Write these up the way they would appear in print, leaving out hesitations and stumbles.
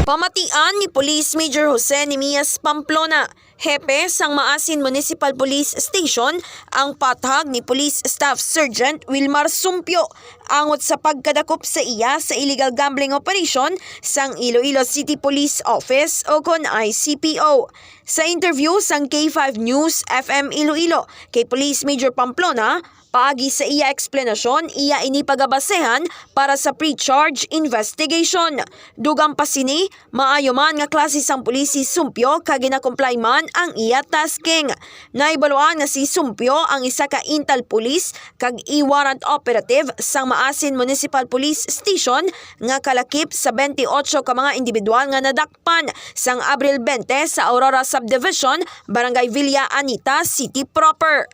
Pamati-An ni Police Major Jose Nemias Pamplona, Hepe sang Maasin Municipal Police Station, ang Paathag ni Police Staff Sergeant Wilmar Sumpyo angot sa pagkadakop sa iya sa illegal gambling operation sang Iloilo City Police Office o kon ICPO. Sa interview sang K5 News FM Iloilo kay Police Major Pamplona, paagi sa iya eksplanasyon, iya inipagabasehan para sa pre-charge investigation. Dugang pa sini, maayo man nga klase sang pulis si Sumpyo kag gina-comply man ang iya tasking. Naibaluan nga si Sumpyo ang isa ka intel police kag i-warrant operative sang Maasin Municipal Police Station nga kalakip sa 28 ka mga individual nga nadakpan sang Abril 20 sa Aurora Subdivision, Barangay Villa Anita City proper.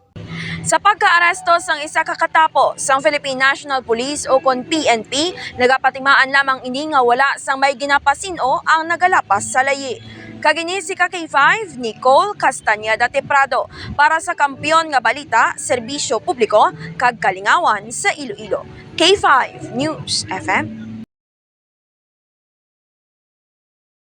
Sa pagka-aresto sang isa ka katapo sang Philippine National Police o kon PNP, nagapatimaan lamang ini nga wala sang may ginapasino ang nagalapas sa layi. Kagini si K5 Nicole Castañeda Teprado para sa Kampiyon nga Balita, Serbisyo Publiko kag Kalingawan sa Iloilo. K5 News FM.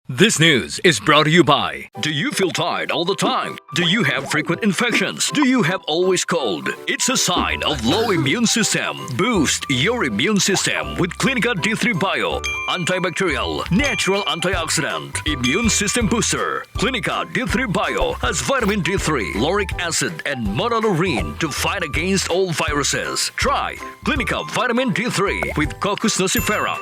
This news is brought to you by: do you feel tired all the time? Do you have frequent infections? Do you have always cold? It's a sign of low immune system. Boost your immune system with Clinica D3 Bio, antibacterial, natural antioxidant, immune system booster. Clinica D3 Bio has vitamin D3, lauric acid, and monolurine to fight against all viruses. Try Clinica Vitamin D3 with Coccus nocifera.